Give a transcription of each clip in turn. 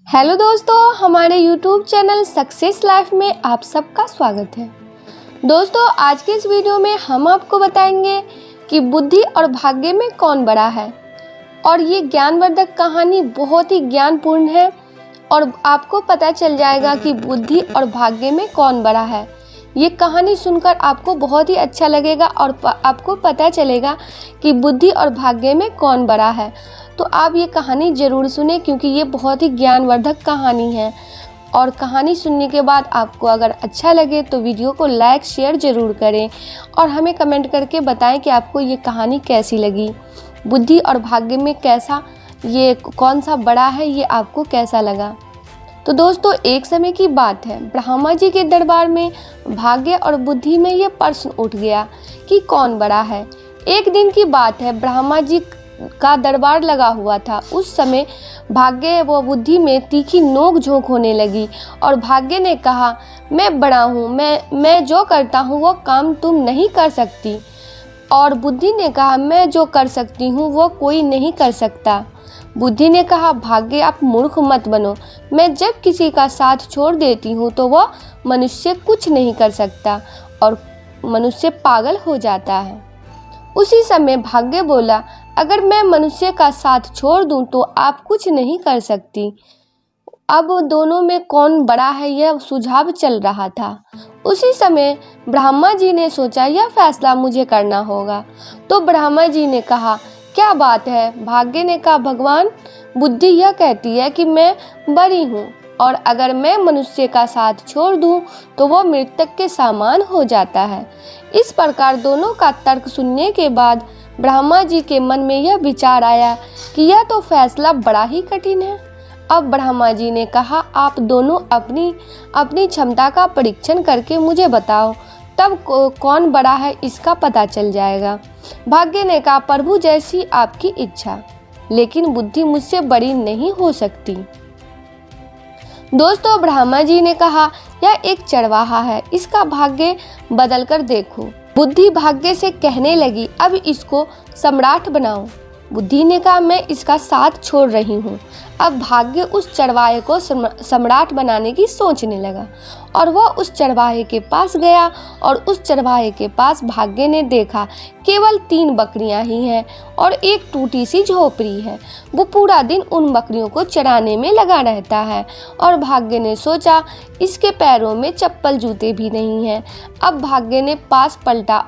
Hello दोस्तों, हमारे YouTube channel success life में आप सबका स्वागत है। दोस्तों, आज के इस वीडियो में हम आपको बताएंगे कि बुद्धि और भाग्य में कौन बड़ा है। और ये ज्ञानवर्धक कहानी बहुत ही ज्ञानपूर्ण है और आपको पता चल जाएगा कि बुद्धि और भाग्य में कौन बड़ा है। ये कहानी सुनकर आपको बहुत ही अच्छा लगेगा और आपको पता चलेगा कि बुद्धि और भाग्य में कौन बड़ा है। तो आप ये कहानी ज़रूर सुने क्योंकि ये बहुत ही ज्ञानवर्धक कहानी है। और कहानी सुनने के बाद आपको अगर अच्छा लगे तो वीडियो को लाइक शेयर ज़रूर करें और हमें कमेंट करके बताएं कि आपको ये कहानी कैसी लगी। बुद्धि और भाग्य में कैसा ये कौन सा बड़ा है, ये आपको कैसा लगा। तो दोस्तों, एक समय की बात है, ब्रह्मा जी के दरबार में भाग्य और बुद्धि में ये प्रश्न उठ गया कि कौन बड़ा है। एक दिन की बात है, ब्रह्मा जी का दरबार लगा हुआ था। उस समय भाग्य व बुद्धि में तीखी नोक झोंक होने लगी और भाग्य ने कहा, मैं बड़ा हूँ, मैं जो करता हूँ वो काम तुम नहीं कर सकती। और बुद्धि ने कहा, मैं जो कर सकती हूँ वो कोई नहीं कर सकता। बुद्धि ने कहा, भाग्य आप मूर्ख मत बनो, मैं जब किसी का साथ छोड़ देती हूँ तो वह मनुष्य कुछ नहीं कर सकता और मनुष्य पागल हो जाता है। उसी समय भाग्य बोला, अगर मैं मनुष्य का साथ छोड़ दूं तो आप कुछ नहीं कर सकती। अब दोनों में कौन बड़ा है यह सुझाव चल रहा था। उसी समय ब्रह्मा जी ने सोचा, यह फैसला मुझे करना होगा। तो ब्रह्मा जी ने कहा, क्या बात है। भाग्य ने कहा, भगवान, बुद्धि यह कहती है कि मैं बड़ी हूँ और अगर मैं मनुष्य का साथ छोड़ दूं तो वह मृतक के समान हो जाता है। इस प्रकार दोनों का तर्क सुनने के बाद ब्रह्मा जी के मन में यह विचार आया कि यह तो फैसला बड़ा ही कठिन है। अब ब्रह्मा जी ने कहा, आप दोनों अपनी अपनी क्षमता का परीक्षण करके मुझे बताओ, तब कौन बड़ा है इसका पता चल जाएगा। भाग्य ने कहा, प्रभु जैसी आपकी इच्छा, लेकिन बुद्धि मुझसे बड़ी नहीं हो सकती। दोस्तों, ब्रह्मा जी ने कहा, यह एक चरवाहा है, इसका भाग्य बदल कर देखो। बुद्धि भाग्य से कहने लगी, अब इसको सम्राट बनाओ। बुद्धि ने कहा, मैं इसका साथ छोड़ रही हूँ। अब भाग्य उस चरवाहे को सम्राट बनाने की सोचने लगा और वह उस चरवाहे के पास गया और उस चरवाहे के पास भाग्य ने देखा केवल 3 बकरियां ही हैं और एक टूटी सी झोपड़ी है। वो पूरा दिन उन बकरियों को चराने में लगा रहता है और भाग्य ने सोचा, इसके पैरों में चप्पल जूते भी नहीं हैं। अब भाग्य ने पास पलटा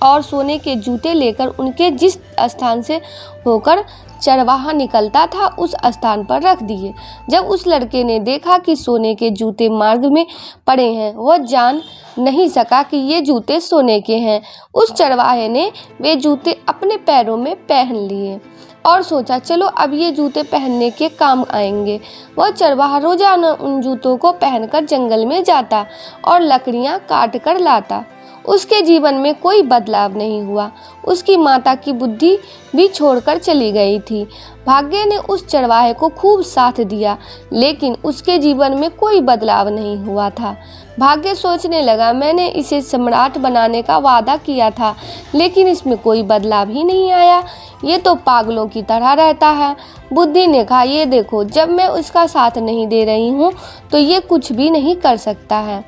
और सोने के जूते लेकर उनके जिस स्थान से होकर चरवाहा निकलता था उस स्थान पर रख दिए। जब उस लड़के ने देखा कि सोने के जूते मार्ग में पड़े हैं, वह जान नहीं सका कि ये जूते सोने के हैं। उस चरवाहे ने वे जूते अपने पैरों में पहन लिए और सोचा, चलो अब ये जूते पहनने के काम आएंगे। वह चरवाहा रोजाना उन जूतों को पहनकर जंगल में जाता और लकड़ियां काट कर लाता। उसके जीवन में कोई बदलाव नहीं हुआ। उसकी माता की बुद्धि भी छोड़कर चली गई थी। भाग्य ने उस चरवाहे को खूब साथ दिया, लेकिन उसके जीवन में कोई बदलाव नहीं हुआ था। भाग्य सोचने लगा, मैंने इसे सम्राट बनाने का वादा किया था, लेकिन इसमें कोई बदलाव ही नहीं आया। ये तो पागलों की तरह रहता है। बुद्धि ने कहा, ये देखो, जब मैं उसका साथ नहीं दे रही हूँ तो ये कुछ भी नहीं कर सकता है।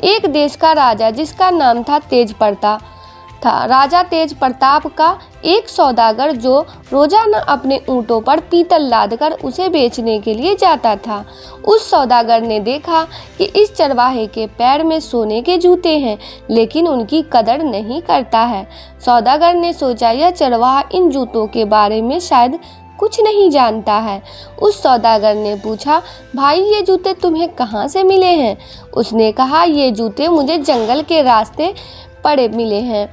एक देश का राजा, जिसका नाम था तेज प्रताप था, राजा तेज प्रताप का एक सौदागर जो रोजाना अपने ऊँटों पर पीतल लादकर उसे बेचने के लिए जाता था। उस सौदागर ने देखा कि इस चरवाहे के पैर में सोने के जूते हैं, लेकिन उनकी कदर नहीं करता है। सौदागर ने सोचा, यह चरवाहा इन जूतों के बारे में शायद कुछ नहीं जानता है। उस सौदागर ने पूछा, भाई, ये जूते तुम्हें कहाँ से मिले हैं? उसने कहा, ये जूते मुझे जंगल के रास्ते पड़े मिले हैं।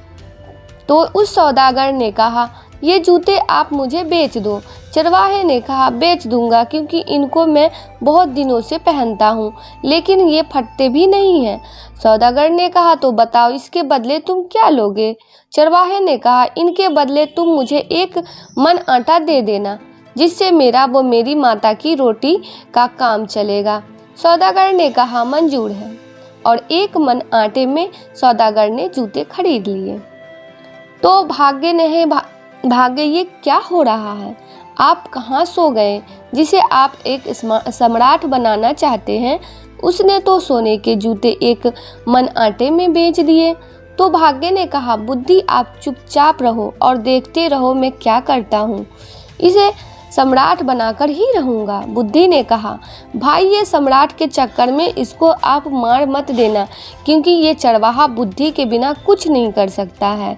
तो उस सौदागर ने कहा, ये जूते आप मुझे बेच दो। चरवाहे ने कहा, बेच दूंगा, क्योंकि इनको मैं बहुत दिनों से पहनता हूँ, लेकिन ये फटते भी नहीं हैं। सौदागर ने कहा, तो बताओ, इसके बदले तुम क्या लोगे? चरवाहे ने कहा, इनके बदले तुम मुझे 1 मन आटा दे देना, जिससे मेरा व मेरी माता की रोटी का काम चलेगा। सौदागर ने कहा, मंजूर है। और 1 मन आटे में सौदागर ने जूते खरीद लिए। तो भाग्य, ये क्या हो रहा है? आप कहाँ सो गए जिसे आप एक सम्राट बनाना चाहते हैं? उसने तो सोने के जूते एक मन आटे में बेच दिए। तो भाग्य ने कहा, बुद्धि आप चुपचाप रहो और देखते रहो मैं क्या करता हूँ। इसे सम्राट बनाकर ही रहूँगा। बुद्धि ने कहा, भाई ये सम्राट के चक्कर में इसको आप मार मत देना, क्योंकि ये चरवाहा बुद्धि के बिना कुछ नहीं कर सकता है।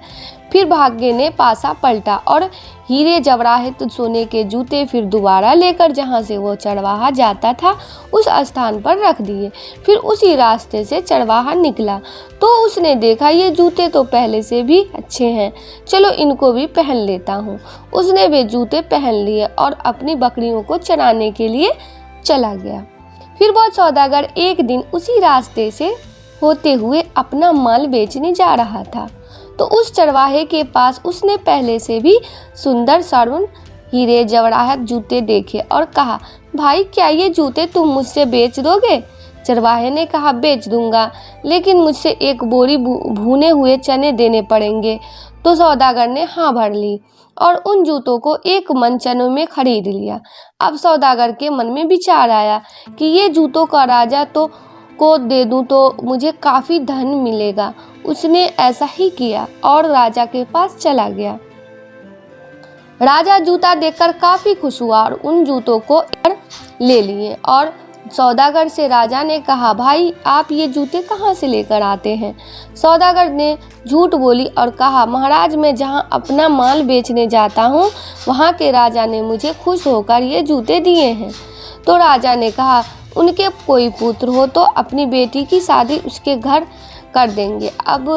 फिर भाग्य ने पासा पलटा और हीरे जवाहरात सोने के जूते फिर दोबारा लेकर जहाँ से वो चरवाहा जाता था उस स्थान पर रख दिए। फिर उसी रास्ते से चरवाहा निकला तो उसने देखा ये जूते तो पहले से भी अच्छे हैं, चलो इनको भी पहन लेता हूँ। उसने वे जूते पहन लिए और अपनी बकरियों को चराने के लिए चला गया। फिर वो सौदागर एक दिन उसी रास्ते से होते हुए अपना माल बेचने जा रहा था, तो उस चरवाहे के पास उसने पहले से भी सुंदर स्वर्ण हीरे जवाहरात जूते देखे और कहा, भाई क्या ये जूते तुम मुझसे बेच दोगे? चरवाहे ने कहा, बेच दूंगा, लेकिन मुझसे एक बोरी भुने हुए चने देने पड़ेंगे। तो सौदागर ने हाँ भर ली और उन जूतों को एक मन चनों में खरीद लिया। अब सौदागर के मन में विचार आया कि ये जूतों का राजा को दे दूं तो मुझे काफ़ी धन मिलेगा। उसने ऐसा ही किया और राजा के पास चला गया। राजा जूता देखकर काफ़ी खुश हुआ और उन जूतों को ले लिए। और सौदागर से राजा ने कहा, भाई आप ये जूते कहाँ से लेकर आते हैं? सौदागर ने झूठ बोली और कहा, महाराज मैं जहाँ अपना माल बेचने जाता हूँ वहाँ के राजा ने मुझे खुश होकर ये जूते दिए हैं। तो राजा ने कहा, उनके कोई पुत्र हो तो अपनी बेटी की शादी उसके घर कर देंगे। अब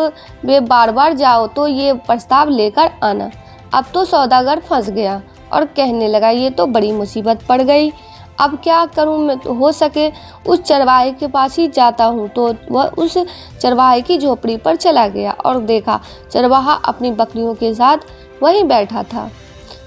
वे बार बार जाओ तो ये प्रस्ताव लेकर आना। अब तो सौदागर फंस गया और कहने लगा, ये तो बड़ी मुसीबत पड़ गई, अब क्या करूं मैं? तो हो सके उस चरवाहे के पास ही जाता हूं। तो वह उस चरवाहे की झोपड़ी पर चला गया और देखा चरवाहा अपनी बकरियों के साथ वहीं बैठा था।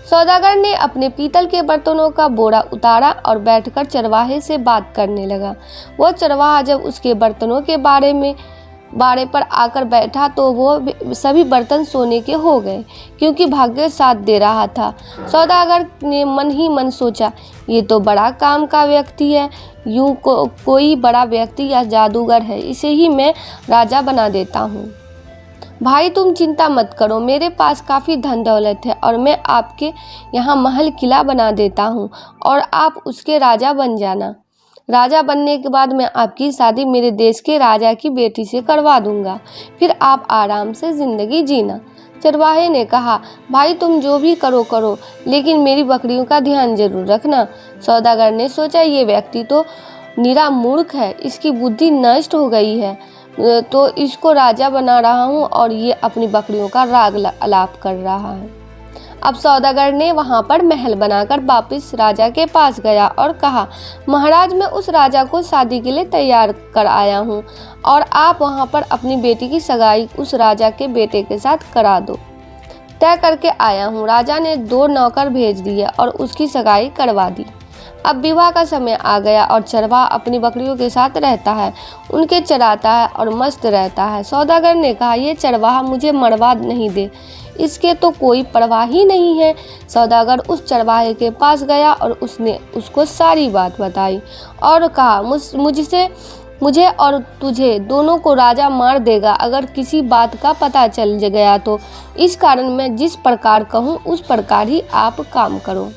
सौदागर ने अपने पीतल के बर्तनों का बोरा उतारा और बैठकर चरवाहे से बात करने लगा। वह चरवाहा जब उसके बर्तनों के बाड़े पर आकर बैठा तो वो सभी बर्तन सोने के हो गए, क्योंकि भाग्य साथ दे रहा था। सौदागर ने मन ही मन सोचा, ये तो बड़ा काम का व्यक्ति है, यूं कोई बड़ा व्यक्ति या जादूगर है, इसे ही मैं राजा बना देता हूँ। भाई तुम चिंता मत करो, मेरे पास काफ़ी धन दौलत है और मैं आपके यहाँ महल किला बना देता हूँ और आप उसके राजा बन जाना। राजा बनने के बाद मैं आपकी शादी मेरे देश के राजा की बेटी से करवा दूंगा, फिर आप आराम से ज़िंदगी जीना। चरवाहे ने कहा, भाई तुम जो भी करो, लेकिन मेरी बकरियों का ध्यान जरूर रखना। सौदागर ने सोचा, ये व्यक्ति तो निरा मूर्ख है, इसकी बुद्धि नष्ट हो गई है, तो इसको राजा बना रहा हूँ और ये अपनी बकरियों का राग अलाप कर रहा है। अब सौदागर ने वहाँ पर महल बनाकर वापस राजा के पास गया और कहा, महाराज मैं उस राजा को शादी के लिए तैयार कर आया हूँ और आप वहाँ पर अपनी बेटी की सगाई उस राजा के बेटे के साथ करा दो। तय करके आया हूँ। राजा ने 2 नौकर भेज दिए और उसकी सगाई करवा दी। अब विवाह का समय आ गया और चरवाहा अपनी बकरियों के साथ रहता है, उनके चराता है और मस्त रहता है। सौदागर ने कहा, ये चरवाहा मुझे मरवा नहीं दे, इसके तो कोई परवाह ही नहीं है। सौदागर उस चरवाहे के पास गया और उसने उसको सारी बात बताई और कहा, मुझे और तुझे दोनों को राजा मार देगा अगर किसी बात का पता चल गया तो। इस कारण मैं जिस प्रकार कहूँ उस प्रकार ही आप काम करो।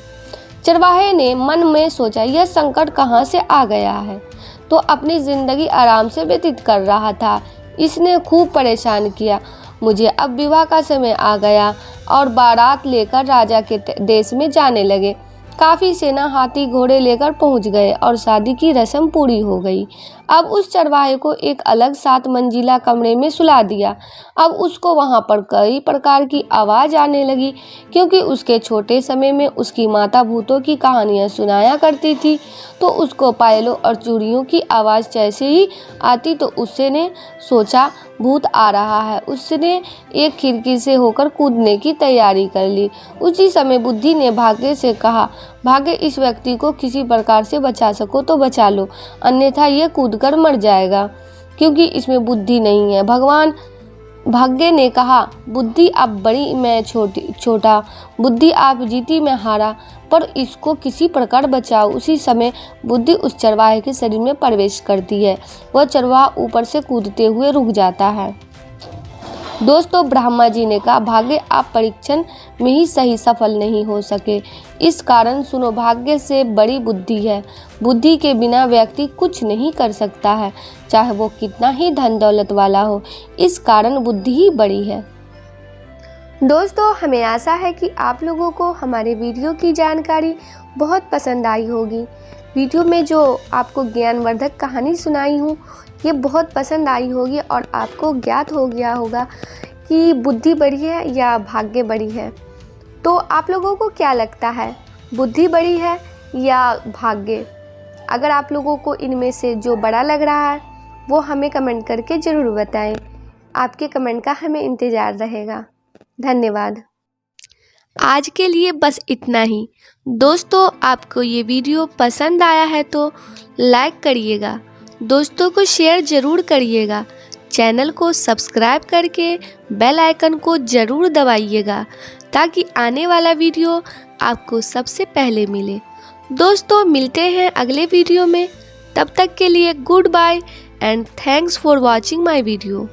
चरवाहे ने मन में सोचा, यह संकट कहाँ से आ गया है, तो अपनी जिंदगी आराम से व्यतीत कर रहा था, इसने खूब परेशान किया। मुझे अब विवाह का समय आ गया और बारात लेकर राजा के देश में जाने लगे। काफ़ी सेना हाथी घोड़े लेकर पहुंच गए और शादी की रस्म पूरी हो गई। अब उस चरवाहे को एक अलग 7 मंजिला कमरे में सुला दिया। अब उसको वहां पर कई प्रकार की आवाज़ आने लगी, क्योंकि उसके छोटे समय में उसकी माता भूतों की कहानियां सुनाया करती थी। तो उसको पायलों और चूड़ियों की आवाज़ जैसे ही आती तो उसने सोचा भूत आ रहा है। उसने एक खिड़की से होकर कूदने की तैयारी कर ली। उसी समय बुद्धि ने भाग्य से कहा, भाग्य इस व्यक्ति को किसी प्रकार से बचा सको तो बचा लो, अन्यथा ये कूदकर मर जाएगा, क्योंकि इसमें बुद्धि नहीं है। भगवान भाग्य ने कहा, बुद्धि आप बड़ी मैं छोटा, बुद्धि आप जीती मैं हारा, पर इसको किसी प्रकार बचाओ। उसी समय बुद्धि उस चरवाहे के शरीर में प्रवेश करती है। वह चरवाहा ऊपर से कूदते हुए रुक जाता है। दोस्तों, ब्रह्मा जी ने कहा, भाग्य आप परीक्षण में ही सही सफल नहीं हो सके। इस कारण सुनो, भाग्य से बड़ी बुद्धि है। बुद्धि के बिना व्यक्ति कुछ नहीं कर सकता है, चाहे वो कितना ही धन दौलत वाला हो। इस कारण बुद्धि ही बड़ी है। दोस्तों, हमें आशा है कि आप लोगों को हमारे वीडियो की जानकारी बहुत पसंद आई होगी। वीडियो में जो आपको ज्ञानवर्धक कहानी सुनाई हूँ, ये बहुत पसंद आई होगी और आपको ज्ञात हो गया होगा कि बुद्धि बड़ी है या भाग्य बड़ी है। तो आप लोगों को क्या लगता है, बुद्धि बड़ी है या भाग्य? अगर आप लोगों को इनमें से जो बड़ा लग रहा है वो हमें कमेंट करके ज़रूर बताएं। आपके कमेंट का हमें इंतज़ार रहेगा। धन्यवाद। आज के लिए बस इतना ही। दोस्तों, आपको ये वीडियो पसंद आया है तो लाइक करिएगा, दोस्तों को शेयर ज़रूर करिएगा, चैनल को सब्सक्राइब करके बेल आइकन को ज़रूर दबाइएगा ताकि आने वाला वीडियो आपको सबसे पहले मिले। दोस्तों, मिलते हैं अगले वीडियो में। तब तक के लिए goodbye and thanks for watching my video.